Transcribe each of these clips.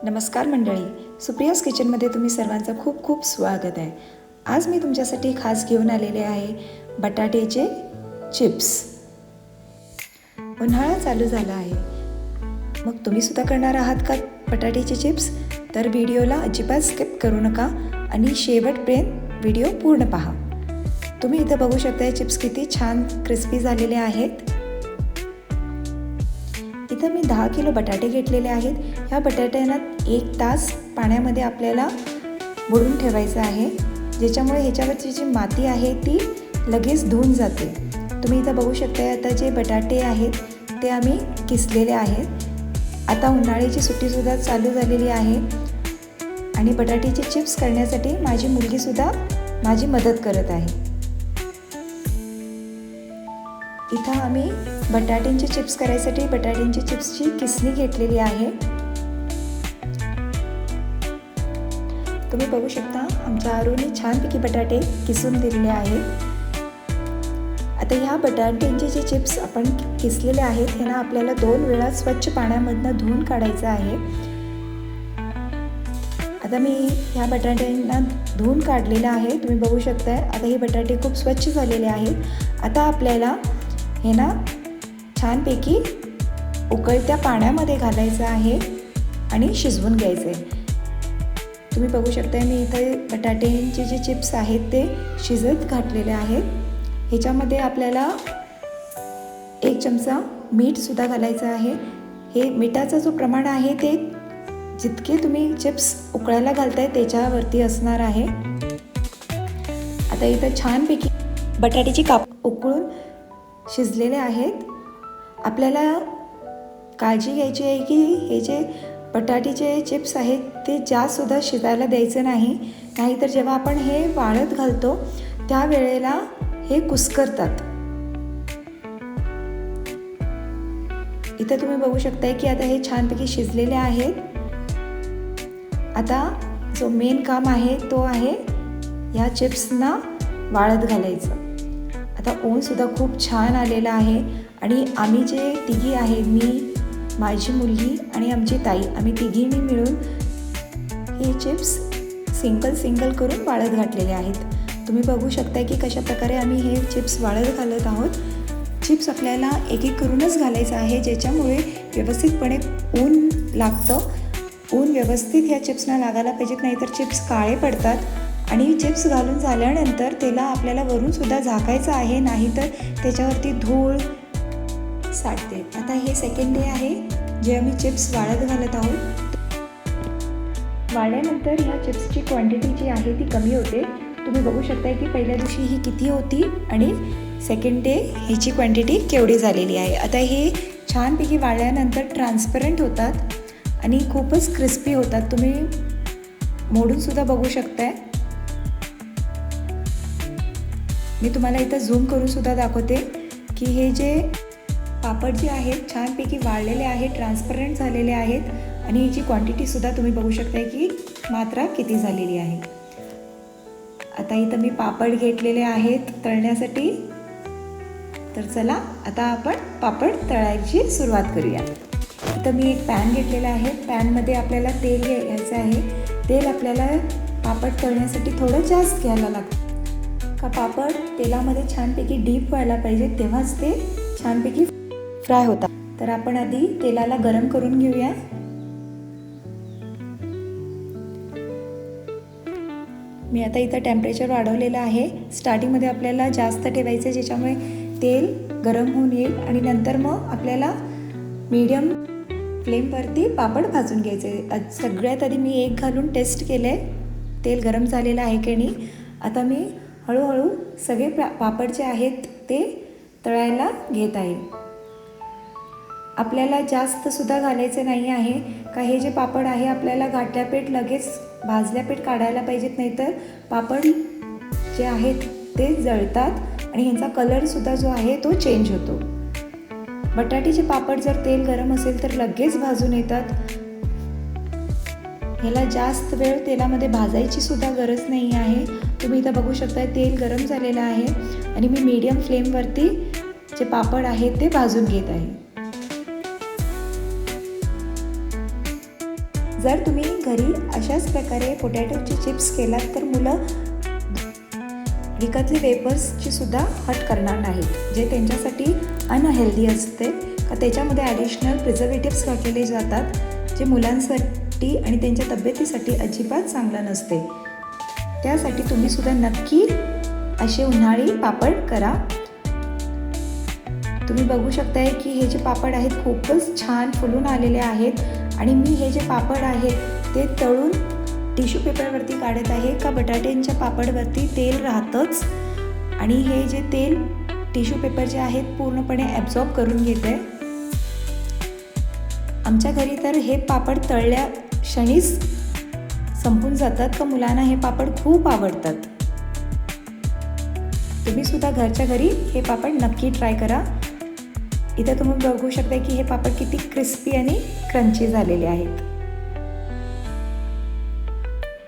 नमस्कार मंडळी, सुप्रियाज किचनमध्ये तुम्ही सर्वांचं खूप खूप स्वागत आहे. आज मी तुमच्यासाठी खास घेऊन आलेले आहे बटाट्याचे चिप्स. उन्हाळा चालू झाला आहे, मग तुम्ही सुद्धा करणार आहात का बटाट्याचे चिप्स? तर व्हिडिओला अजिबात स्किप करू नका आणि शेवटपर्यंत व्हिडिओ पूर्ण पहा. तुम्ही इथं बघू शकता चिप्स किती छान क्रिस्पी झालेले आहेत. इथं मी 10 किलो बटाटे घेतलेले आहेत. ह्या बटाट्यांना 1 तास पाण्यामध्ये आपल्याला बुडवून ठेवायचं आहे, ज्याच्यामुळे ह्याच्यावरची जी माती आहे ती लगेच धुवून जाते. तुम्ही इथं बघू शकता आता जे बटाटे आहेत ते आम्ही किसलेले आहेत. आता उन्हाळ्याची सुट्टीसुद्धा चालू झालेली आहे आणि बटाट्याचे चिप्स करण्यासाठी माझी मुलगीसुद्धा माझी मदत करत आहे. इथं आम्ही बटाट्यांचे चिप्स करायसाठी बटाट्यांची चिप्सची किसणी घेतलेली आहे. तुम्ही बघू शकता आमच्या आरूने छानपैकी बटाटे किसून दिलेले आहेत. आता ह्या बटाट्यांचे जे चिप्स आपण किसलेले आहेत ह्यांना आपल्याला 2 वेळा स्वच्छ पाण्यामधनं धुवून काढायचं आहे. आता मी ह्या बटाट्यांना धुवून काढलेलं आहे. तुम्ही बघू शकता आता हे बटाटे खूप स्वच्छ झालेले आहेत. आता आपल्याला हे ना छानपैकी उकळत्या पाण्यामध्ये घालायचं आहे आणि शिजवून घ्यायचं आहे. तुम्ही बघू शकता मी इथे बटाट्यांचे जे चिप्स आहेत ते शिजत घातलेले आहेत. ह्याच्यामध्ये आपल्याला 1 चमचा मीठसुद्धा घालायचं आहे. हे मिठाचा जो प्रमाण आहे ते जितके तुम्ही चिप्स उकळायला घालताय त्याच्यावरती असणार आहे. आता इथं छानपैकी बटाट्याची काप उकळून शिजलेले आहेत. आपल्याला काळजी घ्यायची आहे की हे जे बटाट्याचे चिप्स आहेत ते जास्तसुद्धा शिजायला द्यायचं नाही, नाहीतर जेव्हा आपण हे वाळत घालतो त्यावेळेला हे कुस्करतात. इथं तुम्ही बघू शकताय की आता हे छानपैकी शिजलेले आहेत. आता जो मेन काम आहे तो आहे ह्या चिप्सना वाळत घालायचं. आता ऊनसुद्धा खूप छान आलेलं आहे आणि आम्ही जे तिघी आहे, मी, माझी मुलगी आणि आमची ताई, आम्ही तिघींनी मिळून हे चिप्स सिंगल करून वाळत घातलेले आहेत. तुम्ही बघू शकता की कशा प्रकारे आम्ही हे चिप्स वाळत घालत आहोत. चिप्स आपल्याला एक करूनच घालायचं आहे, ज्याच्यामुळे व्यवस्थितपणे ऊन लागतं. ऊन व्यवस्थित ह्या चिप्सना लागायला पाहिजेत, नाहीतर चिप्स काळे पडतात. आणि चिप्स घालून झाल्यानंतर त्याला आपल्याला वरूनसुद्धा झाकायचं आहे, नाहीतर त्याच्यावरती धूळ साठते. आता हे सेकंड डे आहे जे आम्ही चिप्स वाळत घालत आहोत. वाळल्यानंतर ह्या चिप्सची क्वांटिटी जी आहे ती कमी होते. तुम्ही बघू शकता की पहिल्या दिवशी ही किती होती आणि सेकंड डे ह्याची क्वांटिटी केवढी झालेली आहे. आता हे छानपैकी वाळल्यानंतर ट्रान्सपरंट होतात आणि खूपच क्रिस्पी होतात. तुम्ही मोडूनसुद्धा बघू शकताय. मी तुम्हाला इथं झूम करूनसुद्धा दाखवते की हे जे पापड जे आहेत छानपैकी वाळलेले आहेत, ट्रान्सपरंट झालेले आहेत आणि ह्याची क्वांटिटीसुद्धा तुम्ही बघू शकताय की मात्रा किती झालेली आहे. आता इथं मी पापड घेतलेले आहेत तळण्यासाठी. तर चला आता आपण पापड तळायची सुरुवात करूया. इथं मी एक पॅन घेतलेला आहे. पॅनमध्ये आपल्याला तेल घ्यायचं आहे. तेल आपल्याला पापड तळण्यासाठी थोडं जास्त घ्यायला लागतं का पापड तेलामध्ये छानपैकी डीप व्हायला पाहिजे, तेव्हाच ते छानपैकी फ्राय होतात. तर आपण आधी तेलाला गरम करून घेऊया. मी आता इथं टेम्परेचर वाढवलेलं आहे. स्टार्टिंगमध्ये आपल्याला जास्त ठेवायचं, ज्याच्यामुळे तेल गरम होऊन येईल आणि नंतर मग आपल्याला मीडियम फ्लेमवरती पापड भाजून घ्यायचे. सगळ्यात आधी मी एक घालून टेस्ट केले तेल गरम झालेलं आहे की नाही. आता मी हळूहळू सगळे पापड जे आहेत ते तळायला घेत आहे. आपल्याला जास्तसुद्धा घालायचं नाही आहे का हे जे पापड आहे आपल्याला घाटल्यापेठ लगेच भाजल्यापेठ काढायला पाहिजेत, नाहीतर पापड जे आहेत ते जळतात आणि ह्यांचा कलरसुद्धा जो आहे तो चेंज होतो. बटाट्याचे पापड जर तेल गरम असेल तर लगेच भाजून येतात. ह्याला जास्त वेळ तेलामध्ये भाजायची सुद्धा गरज नाही आहे. तुम्ही इथं बघू शकता तेल गरम झालेलं आहे आणि मी मीडियम फ्लेमवरती जे पापड आहेत ते भाजून घेत आहे. जर तुम्ही घरी अशाच प्रकारे पोटॅटोचे चिप्स केलात तर मुलं विकतले वेपर्सची सुद्धा हट करणार नाहीत, जे त्यांच्यासाठी अनहेल्दी असते का त्याच्यामध्ये ॲडिशनल प्रिझर्वेटिव्स घातलेले जातात, जे मुलांसाठी आणि त्यांच्या तब्येतीसाठी अजिबात चांगलं नसते. त्यासाठी तुम्ही सुद्धा नक्की असे उन्हाळी पापड करा. तुम्ही बघू शकताय की हे जे पापड आहेत खूपच छान फुलून आलेले आहेत आणि मी हे जे पापड आहेत ते तळून टिश्यू पेपरवरती काढत आहे का बटाट्यांच्या पापडवरती तेल राहतंच आणि हे जे तेल टिश्यू पेपर जे आहेत पूर्णपणे ॲब्झॉर्ब करून घेते. आमच्या घरी तर हे पापड तळल्या क्षणीच संपून जातात का मुलांना हे पापड खूप आवडतात. तुम्ही सुद्धा घरच्या घरी हे पापड नक्की ट्राय करा. इथं तुम्ही बघू शकता की हे पापड किती क्रिस्पी आणि क्रंची झालेले आहेत.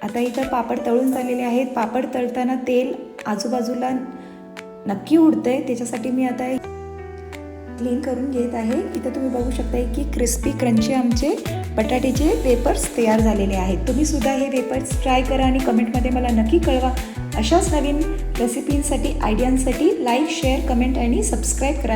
आता इथं पापड तळून झालेले आहेत. पापड तळताना तेल आजूबाजूला नक्की उडतंय, त्याच्यासाठी मी आता क्लीन करून घेत आहे. इथं तुम्ही बघू शकता की क्रिस्पी क्रंची आमचे बटाट्याचे वेपर्स तयार झालेले आहेत. तुम्ही सुद्धा हे वेपर्स ट्राय करा आणि कमेंटमध्ये मला नक्की कळवा. अशाच नवीन रेसिपींसाठी, आयडियांसाठी लाईक, शेअर, कमेंट आणि सबस्क्राईब करा.